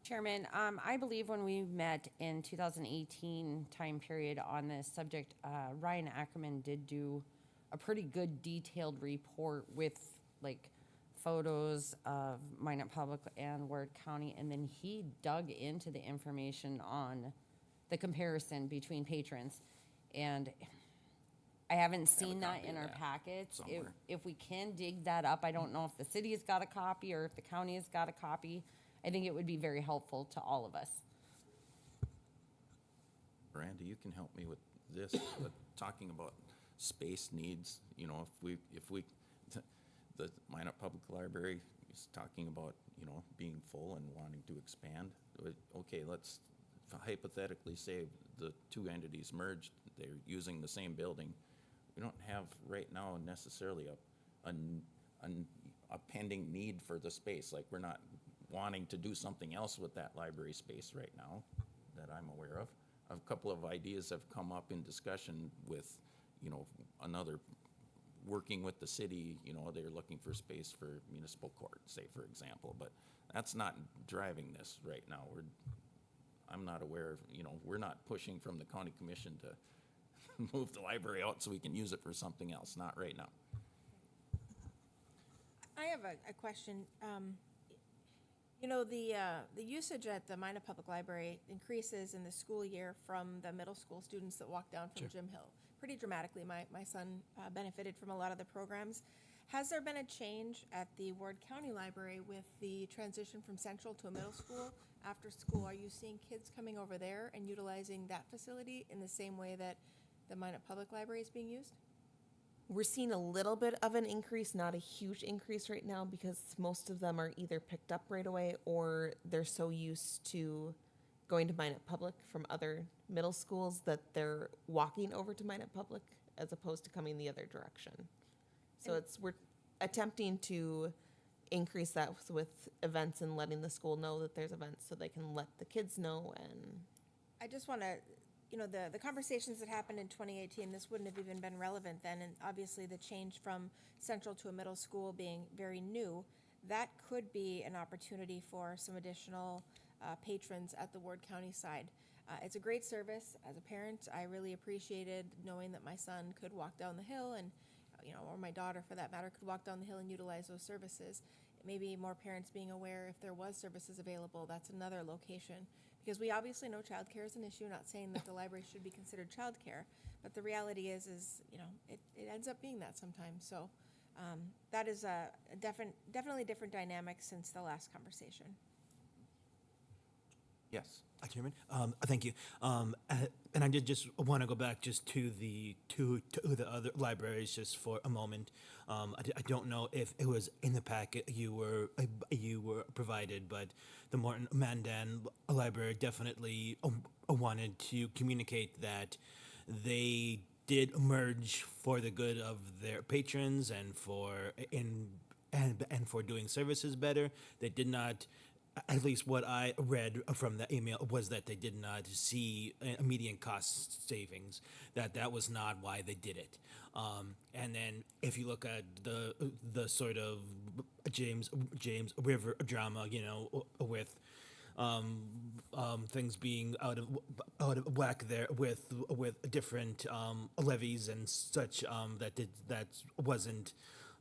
Chairman, I believe when we met in 2018 time period on this subject, Ryan Ackerman did do a pretty good detailed report with like photos of Minot Public and Ward County, and then he dug into the information on the comparison between patrons. And I haven't seen that copy in of our that packets. somewhere. If we can dig that up, I don't know if the city has got a copy or if the county has got a copy. I think it would be very helpful to all of us. Miranda, you can help me with this, but talking about space needs, you know, if we, the Minot Public Library is talking about, you know, being full and wanting to expand. Okay, let's hypothetically say the two entities merged, they're using the same building. We don't have right now necessarily a pending need for the space. Like, we're not wanting to do something else with that library space right now that I'm aware of. A couple of ideas have come up in discussion with, you know, working with the city, you know, they're looking for space for municipal court, say, for example, but that's not driving this right now. I'm not aware of, you know, we're not pushing from the county commission to move the library out so we can use it for something else, not right now. I have a question. You know, the usage at the Minot Public Library increases in the school year from the middle school students that walk down from Jim Hill pretty dramatically. My son benefited from a lot of the programs. Has there been a change at the Ward County Library with the transition from central to a middle school after school? Are you seeing kids coming over there and utilizing that facility in the same way that the Minot Public Library is being used? We're seeing a little bit of an increase, not a huge increase right now, because most of them are either picked up right away or they're so used to going to Minot Public from other middle schools that they're walking over to Minot Public as opposed to coming the other direction. So we're attempting to increase that with events and letting the school know that there's events so they can let the kids know. And I just want to, the conversations that happened in 2018, this wouldn't have even been relevant then. And obviously the change from central to a middle school being very new, that could be an opportunity for some additional patrons at the Ward County side. It's a great service. As a parent, I really appreciated knowing that my son could walk down the hill and, or my daughter for that matter, could walk down the hill and utilize those services. Maybe more parents being aware if there was services available, that's another location. Because we obviously know childcare is an issue, not saying that the library should be considered childcare, but the reality is it ends up being that sometimes. So that is a definitely different dynamic since the last conversation. Yes. Chairman, thank you. And I did just want to go back just to the other libraries just for a moment. I don't know if it was in the packet you were provided, but the Morton Mandan Library definitely wanted to communicate that they did merge for the good of their patrons and for doing services better. They did not. At least what I read from the email was that they did not see immediate cost savings. That was not why they did it. And then if you look at the sort of James River drama, with things being out of whack there with different levies and such, that wasn't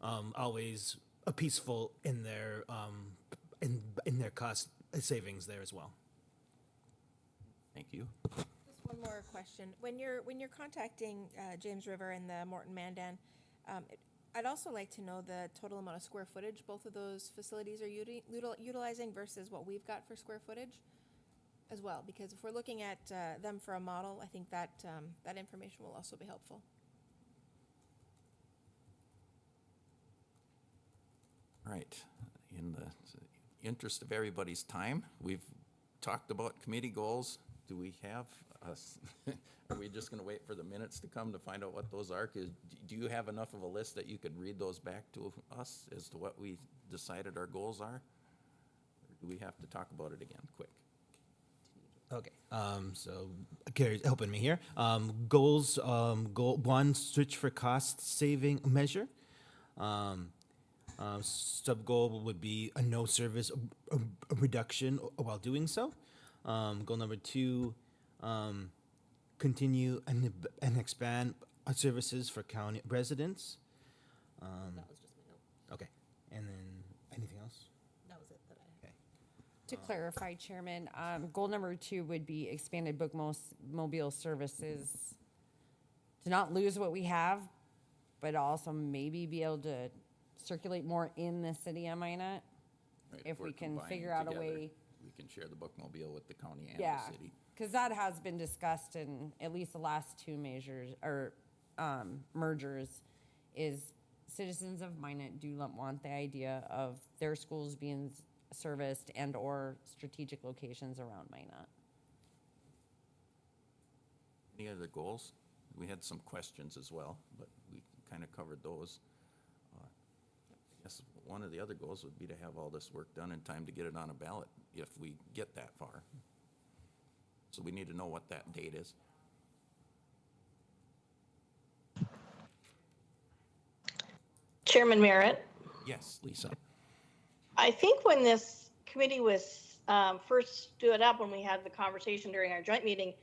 always peaceful in their in their cost savings there as well. Thank you. Just one more question. When you're contacting James River and the Morton Mandan, I'd also like to know the total amount of square footage both of those facilities are utilizing versus what we've got for square footage as well. Because if we're looking at them for a model, I think that that information will also be helpful. All right. In the interest of everybody's time, we've talked about committee goals. Do we have are we just going to wait for the minutes to come to find out what those are? Do you have enough of a list that you could read those back to us as to what we decided our goals are? Or do we have to talk about it again quick? Okay. So Carrie's helping me here. Goals. Goal 1: switch for cost saving measure. Sub goal would be a no service a reduction while doing so. Goal number 2: continue and expand services for county residents. that was just my note. Okay, and then anything else? That was it that I had. Okay. To clarify, Chairman, goal number 2 would be expanded bookmobile services to not lose what we have, but also maybe be able to circulate more in the city of Minot. Right, If we're we can combining figure out a together, way. we can share the bookmobile with the county and Yeah, the city. because that has been discussed in at least the last 2 measures or mergers. Is citizens of Minot do want the idea of their schools being serviced and or strategic locations around Minot. Any other goals? We had some questions as well, but we kind of covered those. I guess one of the other goals would be to have all this work done in time to get it on a ballot if we get that far. So we need to know what that date is. Chairman Merritt, Yes, Lisa. I think when this committee was first stood up, when we had the conversation during our joint meeting,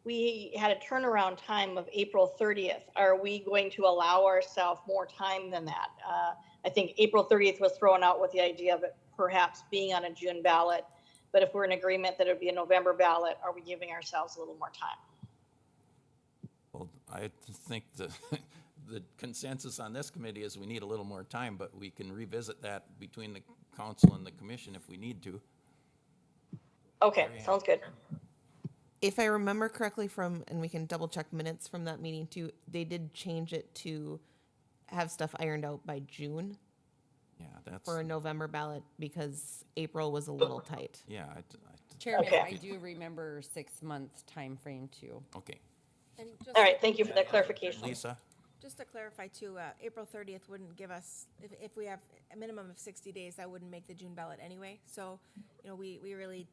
we had a turnaround time of April 30th. Are we going to allow ourselves more time than that? I think April 30th was thrown out with the idea of it perhaps being on a June ballot. But if we're in agreement that it would be a November ballot, are we giving ourselves a little more time? Well, I think the consensus on this committee is we need a little more time, but we can revisit that between the council and the commission if we need to. Okay, sounds good. If I remember correctly from, and we can double check minutes from that meeting too, they did change it to have stuff ironed out by June Yeah, that's, for a November ballot because April was a little tight. yeah, Chairman, Okay. I do remember 6-month time frame too. okay. And just, All right, thank you for that clarification. Lisa? just to clarify too, April 30th wouldn't give us, if we have a minimum of 60 days, that wouldn't make the June ballot anyway. So, you know, we really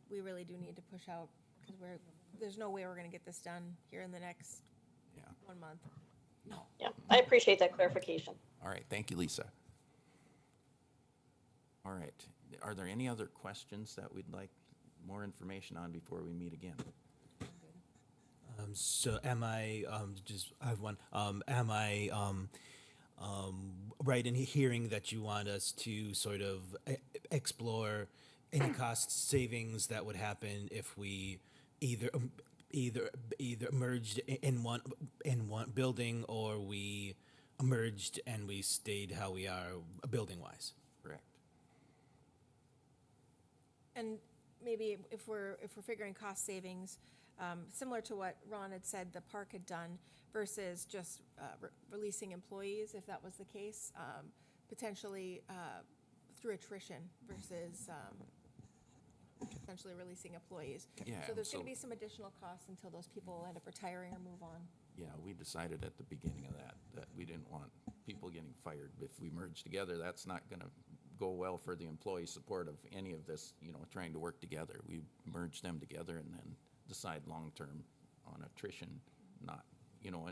do need to push out because there's no way we're going to get this done here in the next Yeah. 1 month. Yeah, I appreciate that clarification. All right, thank you, Lisa. All right, are there any other questions that we'd like more information on before we meet again? So am I, I have one, am I, right in hearing that you want us to sort of explore any cost savings that would happen if we either merged in one building, or we merged and we stayed how we are building wise? Correct. And maybe if we're figuring cost savings, similar to what Ron had said the park had done versus just releasing employees, if that was the case, potentially through attrition versus potentially releasing employees. Yeah, So there's going so- to be some additional costs until those people end up retiring or move on. Yeah, we decided at the beginning of that we didn't want people getting fired. If we merge together, that's not gonna go well for the employee support of any of this, you know, trying to work together. We merge them together and then decide long-term on attrition, not, you know,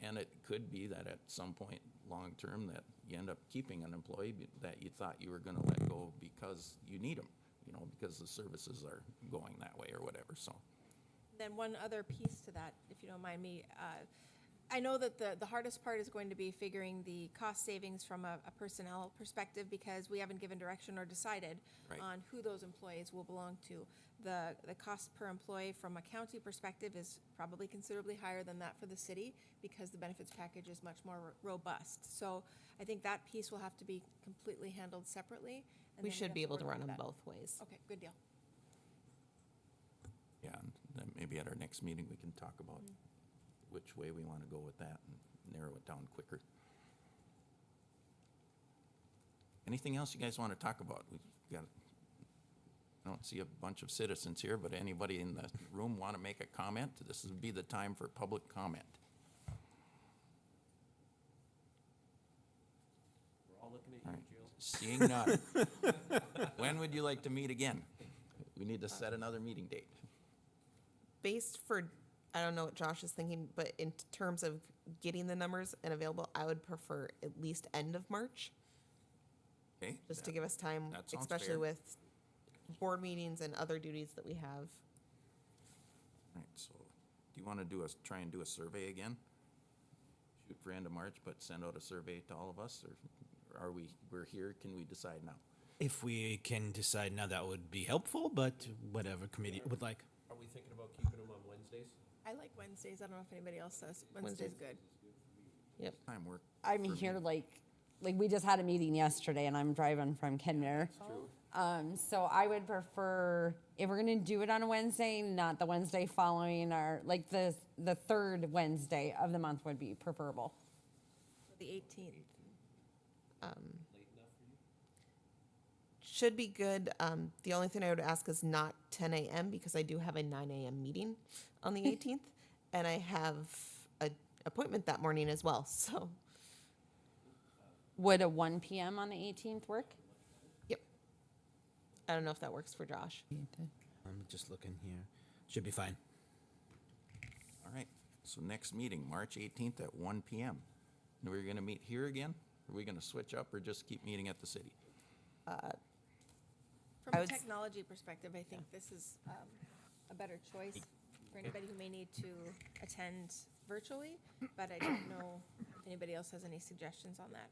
and it could be that at some point, long-term, that you end up keeping an employee that you thought you were gonna let go because you need them, you know, because the services are going that way or whatever, so. Then one other piece to that, if you don't mind me, I know that the hardest part is going to be figuring the cost savings from a personnel perspective because we haven't given direction or decided Right. on who those employees will belong to. The cost per employee from a county perspective is probably considerably higher than that for the city because the benefits package is much more robust. So I think that piece will have to be completely handled separately. and We then should have be able to work run with them that. both ways. Okay, good deal. Yeah, and then maybe at our next meeting, we can talk about which way we want to go with that and narrow it down quicker. Anything else you guys want to talk about? We've got, I don't see a bunch of citizens here, but anybody in the room want to make a comment? This would be the time for public comment. We're all looking All at right, you, Jill. seeing none. When would you like to meet again? We need to set another meeting date. Based for, I don't know what Josh is thinking, but in terms of getting the numbers and available, I would prefer at least end of March, Okay? just to give us time, that sounds especially fair. with board meetings and other duties that we have. All right, so do you want to try and do a survey again? Shoot for end of March, but send out a survey to all of us, or we're here, can we decide now? If we can decide now, that would be helpful, but whatever committee would like. Are we thinking about keeping them on Wednesdays? I like Wednesdays. I don't know if anybody else says Wednesday's good. Yep. Time work. I'm for me. here like we just had a meeting yesterday and I'm driving from Kenmare. So I would prefer, if we're gonna do it on a Wednesday, not the Wednesday following or like the third Wednesday of the month would be preferable. The 18th. Should be good. The only thing I would ask is not 10 a.m. because I do have a 9 a.m. meeting on the 18th, and I have an appointment that morning as well. So, Would a 1 p.m. on the 18th work? yep. I don't know if that works for Josh. I'm just looking here. Should be fine. All right, so next meeting, March 18th at 1 p.m. And we're going to meet here again? Are we going to switch up or just keep meeting at the city? From I a would s- technology perspective, I think this is a better choice for anybody who may need to attend virtually, but I don't know if anybody else has any suggestions on that.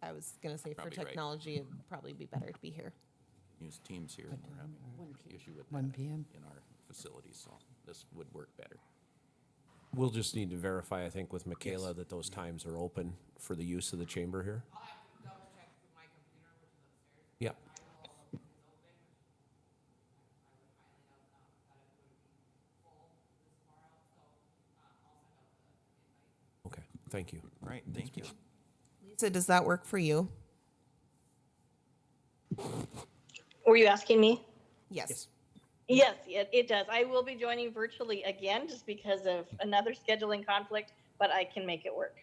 I was going to say for Probably right. technology, it'd probably be better to be here. Use Teams here, and we're having an issue with 1 that p.m. in our facilities, so this would work better. We'll just need to verify, I think, with Michaela that those times are open for the use of the chamber here. I'll have to double check with my computer, which is upstairs. Yeah, okay, thank you. All right, thank you. So does that work for you? Were you asking me? Yes. Yes, it does. I will be joining virtually again just because of another scheduling conflict, but I can make it work.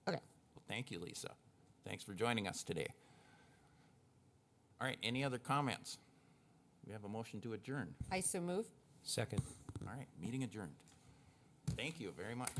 Okay. Thank you, Lisa. Thanks for joining us today. All right, any other comments? We have a motion to adjourn. I so move. Second. All right, meeting adjourned. Thank you very much.